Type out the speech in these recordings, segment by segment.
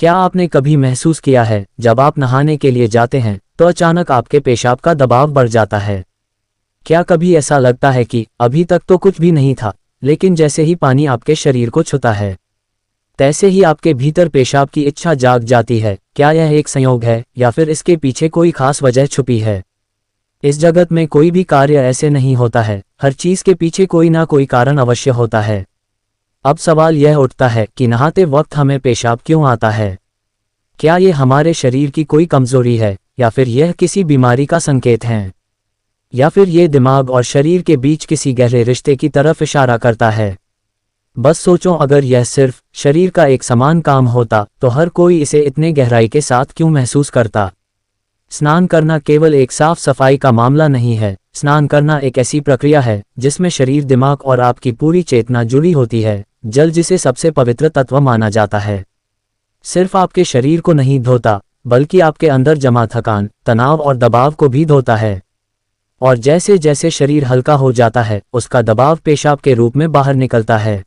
क्या आपने कभी महसूस किया है जब आप नहाने के लिए जाते हैं तो अचानक आपके पेशाब का दबाव बढ़ जाता है? क्या कभी ऐसा लगता है कि अभी तक तो कुछ भी नहीं था, लेकिन जैसे ही पानी आपके शरीर को छूता है तैसे ही आपके भीतर पेशाब की इच्छा जाग जाती है? क्या यह एक संयोग है या फिर इसके पीछे कोई खास वजह छुपी है? इस जगत में कोई भी कार्य ऐसे नहीं होता है, हर चीज के पीछे कोई ना कोई कारण अवश्य होता है। अब सवाल यह उठता है कि नहाते वक्त हमें पेशाब क्यों आता है? क्या ये हमारे शरीर की कोई कमजोरी है या फिर यह किसी बीमारी का संकेत है, या फिर ये दिमाग और शरीर के बीच किसी गहरे रिश्ते की तरफ इशारा करता है? बस सोचो, अगर यह सिर्फ शरीर का एक समान काम होता तो हर कोई इसे इतने गहराई के साथ क्यों महसूस करता? स्नान करना केवल एक साफ सफाई का मामला नहीं है। स्नान करना एक ऐसी प्रक्रिया है जिसमें शरीर, दिमाग और आपकी पूरी चेतना जुड़ी होती है। जल, जिसे सबसे पवित्र तत्व माना जाता है, सिर्फ आपके शरीर को नहीं धोता बल्कि आपके अंदर जमा थकान, तनाव और दबाव को भी धोता है। और जैसे जैसे शरीर हल्का हो जाता है उसका दबाव पेशाब के रूप में बाहर निकलता है।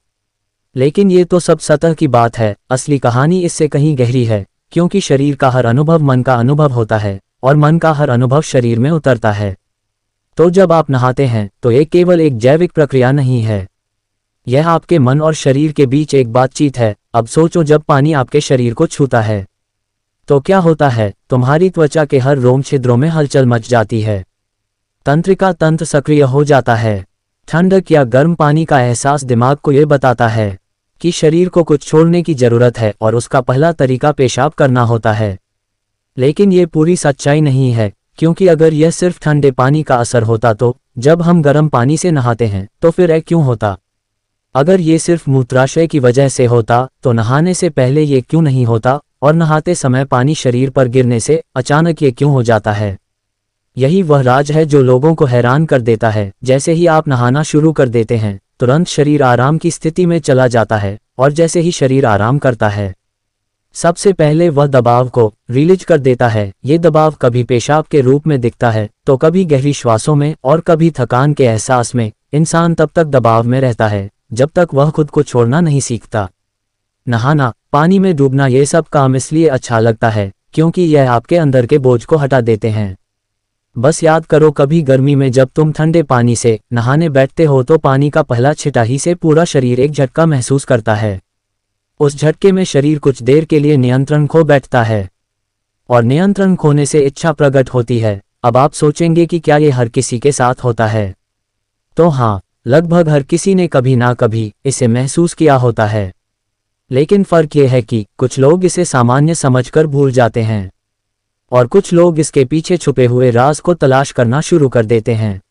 लेकिन ये तो सब सतह की बात है, असली कहानी इससे कहीं गहरी है, क्योंकि शरीर का हर अनुभव मन का अनुभव होता है और मन का हर अनुभव शरीर में उतरता है। तो जब आप नहाते हैं तो ये केवल एक जैविक प्रक्रिया नहीं है, यह आपके मन और शरीर के बीच एक बातचीत है। अब सोचो, जब पानी आपके शरीर को छूता है तो क्या होता है? तुम्हारी त्वचा के हर रोम छिद्रों में हलचल मच जाती है, तंत्रिका तंत्र सक्रिय हो जाता है। ठंडक या गर्म पानी का एहसास दिमाग को यह बताता है कि शरीर को कुछ छोड़ने की जरूरत है और उसका पहला तरीका पेशाब करना होता है। लेकिन ये पूरी सच्चाई नहीं है, क्योंकि अगर यह सिर्फ ठंडे पानी का असर होता तो जब हम गर्म पानी से नहाते हैं तो फिर यह क्यों होता? अगर ये सिर्फ मूत्राशय की वजह से होता तो नहाने से पहले ये क्यों नहीं होता, और नहाते समय पानी शरीर पर गिरने से अचानक ये क्यों हो जाता है? यही वह राज है जो लोगों को हैरान कर देता है। जैसे ही आप नहाना शुरू कर देते हैं तुरंत शरीर आराम की स्थिति में चला जाता है, और जैसे ही शरीर आराम करता है सबसे पहले वह दबाव को रिलीज कर देता है। ये दबाव कभी पेशाब के रूप में दिखता है तो कभी गहरी श्वासों में और कभी थकान के एहसास में। इंसान तब तक दबाव में रहता है जब तक वह खुद को छोड़ना नहीं सीखता। नहाना, पानी में डूबना, ये सब काम इसलिए अच्छा लगता है क्योंकि यह आपके अंदर के बोझ को हटा देते हैं। बस याद करो, कभी गर्मी में जब तुम ठंडे पानी से नहाने बैठते हो तो पानी का पहला छिटा ही से पूरा शरीर एक झटका महसूस करता है। उस झटके में शरीर कुछ देर के लिए नियंत्रण खो बैठता है, और नियंत्रण खोने से इच्छा प्रकट होती है। अब आप सोचेंगे कि क्या ये हर किसी के साथ होता है? तो हाँ, लगभग हर किसी ने कभी ना कभी इसे महसूस किया होता है। लेकिन फर्क ये है कि कुछ लोग इसे सामान्य समझकर भूल जाते हैं और कुछ लोग इसके पीछे छुपे हुए राज को तलाश करना शुरू कर देते हैं।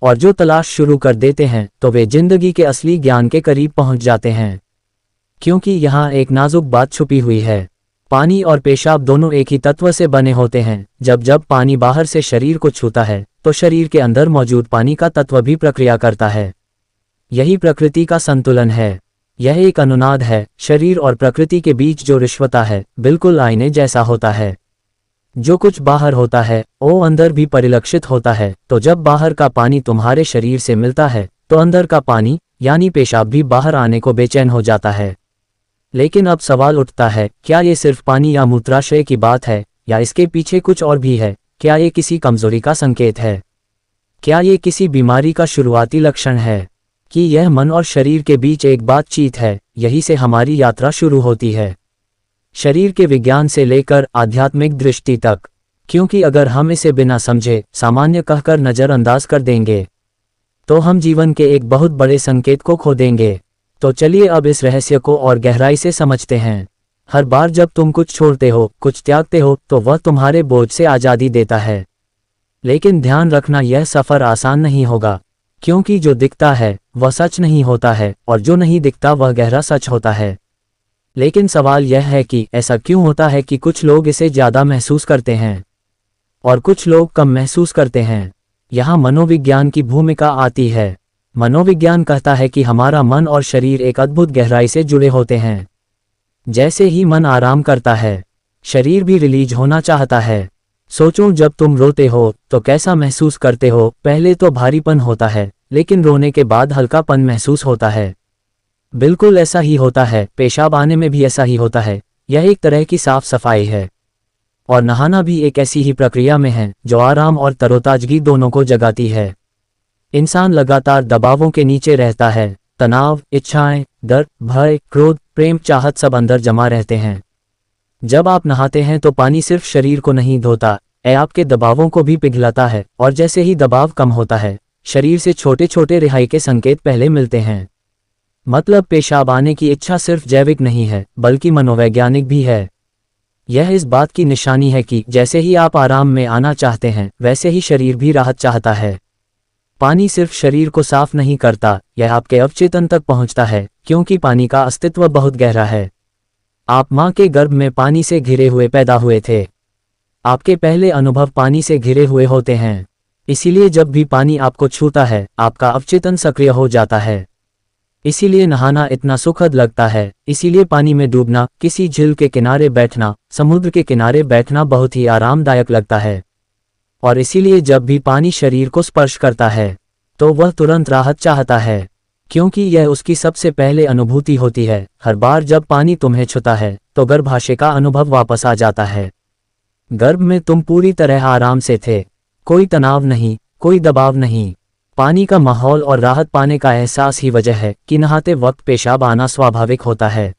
और जो तलाश शुरू कर देते हैं तो वे जिंदगी के असली ज्ञान के करीब पहुंच जाते हैं, क्योंकि यहाँ एक नाजुक बात छुपी हुई है। पानी और पेशाब दोनों एक ही तत्व से बने होते हैं। जब जब पानी बाहर से शरीर को छूता है तो शरीर के अंदर मौजूद पानी का तत्व भी प्रक्रिया करता है। यही प्रकृति का संतुलन है। यह एक अनुनाद है, शरीर और प्रकृति के बीच जो रिश्वता है बिल्कुल आईने जैसा होता है। जो कुछ बाहर होता है वो अंदर भी परिलक्षित होता है। तो जब बाहर का पानी तुम्हारे शरीर से मिलता है तो अंदर का पानी यानी पेशाब भी बाहर आने को बेचैन हो जाता है। लेकिन अब सवाल उठता है, क्या ये सिर्फ पानी या मूत्राशय की बात है, या इसके पीछे कुछ और भी है? क्या ये किसी कमजोरी का संकेत है? क्या ये किसी बीमारी का शुरुआती लक्षण है? कि यह मन और शरीर के बीच एक बातचीत है? यही से हमारी यात्रा शुरू होती है, शरीर के विज्ञान से लेकर आध्यात्मिक दृष्टि तक। क्योंकि अगर हम इसे बिना समझे सामान्य कहकर नजरअंदाज कर देंगे तो हम जीवन के एक बहुत बड़े संकेत को खो देंगे। तो चलिए अब इस रहस्य को और गहराई से समझते हैं। हर बार जब तुम कुछ छोड़ते हो, कुछ त्यागते हो, तो वह तुम्हारे बोझ से आज़ादी देता है। लेकिन ध्यान रखना, यह सफ़र आसान नहीं होगा, क्योंकि जो दिखता है वह सच नहीं होता है और जो नहीं दिखता वह गहरा सच होता है। लेकिन सवाल यह है कि ऐसा क्यों होता है कि कुछ लोग इसे ज़्यादा महसूस करते हैं और कुछ लोग कम महसूस करते हैं? यहाँ मनोविज्ञान की भूमिका आती है। मनोविज्ञान कहता है कि हमारा मन और शरीर एक अद्भुत गहराई से जुड़े होते हैं। जैसे ही मन आराम करता है शरीर भी रिलीज होना चाहता है। सोचो, जब तुम रोते हो तो कैसा महसूस करते हो? पहले तो भारीपन होता है, लेकिन रोने के बाद हल्कापन महसूस होता है। बिल्कुल ऐसा ही होता है, पेशाब आने में भी ऐसा ही होता है। यह एक तरह की साफ सफाई है। और नहाना भी एक ऐसी ही प्रक्रिया में है जो आराम और तरोताजगी दोनों को जगाती है। इंसान लगातार दबावों के नीचे रहता है, तनाव, इच्छाएं, डर, भय, क्रोध, प्रेम, चाहत सब अंदर जमा रहते हैं। जब आप नहाते हैं तो पानी सिर्फ शरीर को नहीं धोता, आपके दबावों को भी पिघलाता है, और जैसे ही दबाव कम होता है, शरीर से छोटे छोटे रिहाई के संकेत पहले मिलते हैं। मतलब पेशाब आने की इच्छा सिर्फ जैविक नहीं है, बल्कि मनोवैज्ञानिक भी है। यह इस बात की निशानी है कि जैसे ही आप आराम में आना चाहते हैं, वैसे ही शरीर भी राहत चाहता है। पानी सिर्फ शरीर को साफ नहीं करता, यह आपके अवचेतन तक पहुंचता है, क्योंकि पानी का अस्तित्व बहुत गहरा है। आप मां के गर्भ में पानी से घिरे हुए पैदा हुए थे। आपके पहले अनुभव पानी से घिरे हुए होते हैं। इसीलिए जब भी पानी आपको छूता है, आपका अवचेतन सक्रिय हो जाता है। इसीलिए नहाना इतना सुखद लगता है। इसीलिए पानी में डूबना, किसी झील के किनारे बैठना, समुद्र के किनारे बैठना बहुत ही आरामदायक लगता है। और इसीलिए जब भी पानी शरीर को स्पर्श करता है, तो वह तुरंत राहत चाहता है, क्योंकि यह उसकी सबसे पहले अनुभूति होती है। हर बार जब पानी तुम्हें छूता है, तो गर्भाशय का अनुभव वापस आ जाता है। गर्भ में तुम पूरी तरह आराम से थे, कोई तनाव नहीं, कोई दबाव नहीं। पानी का माहौल और राहत पाने का एहसास ही वजह है कि नहाते वक्त पेशाब आना स्वाभाविक होता है।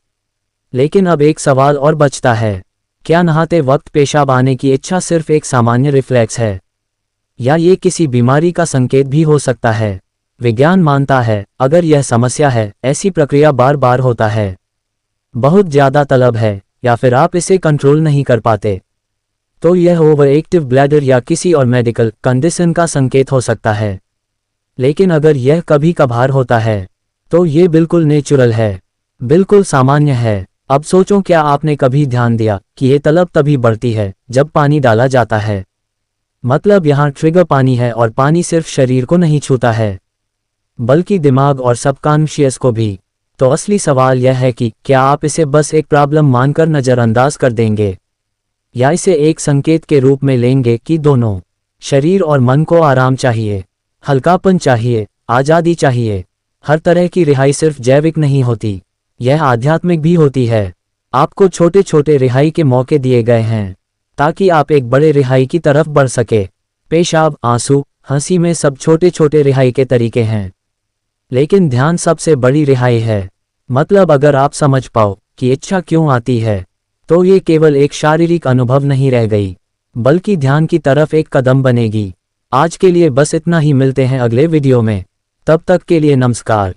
लेकिन अब एक सवाल और बचता है, क्या नहाते वक्त पेशाब आने की इच्छा सिर्फ एक सामान्य रिफ्लेक्स है, या ये किसी बीमारी का संकेत भी हो सकता है? विज्ञान मानता है, अगर यह समस्या है, ऐसी प्रक्रिया बार बार होता है, बहुत ज्यादा तलब है, या फिर आप इसे कंट्रोल नहीं कर पाते, तो यह ओवर एक्टिव ब्लैडर या किसी और मेडिकल कंडीशन का संकेत हो सकता है। लेकिन अगर यह कभी कभार होता है, तो ये बिल्कुल नेचुरल है, बिल्कुल सामान्य है। अब सोचो, क्या आपने कभी ध्यान दिया कि ये तलब तभी बढ़ती है जब पानी डाला जाता है? मतलब यहाँ ट्रिगर पानी है, और पानी सिर्फ शरीर को नहीं छूता है, बल्कि दिमाग और सबकॉन्शियस को भी। तो असली सवाल यह है कि क्या आप इसे बस एक प्रॉब्लम मानकर नज़रअंदाज कर देंगे, या इसे एक संकेत के रूप में लेंगे कि दोनों शरीर और मन को आराम चाहिए, हल्कापन चाहिए, आज़ादी चाहिए। हर तरह की रिहाई सिर्फ जैविक नहीं होती, यह आध्यात्मिक भी होती है। आपको छोटे छोटे रिहाई के मौके दिए गए हैं, ताकि आप एक बड़े रिहाई की तरफ बढ़ सके। पेशाब, आंसू, हंसी में सब छोटे छोटे रिहाई के तरीके हैं, लेकिन ध्यान सबसे बड़ी रिहाई है। मतलब अगर आप समझ पाओ कि इच्छा क्यों आती है, तो ये केवल एक शारीरिक अनुभव नहीं रह गई, बल्कि ध्यान की तरफ एक कदम बनेगी। आज के लिए बस इतना ही, मिलते हैं अगले वीडियो में। तब तक के लिए नमस्कार।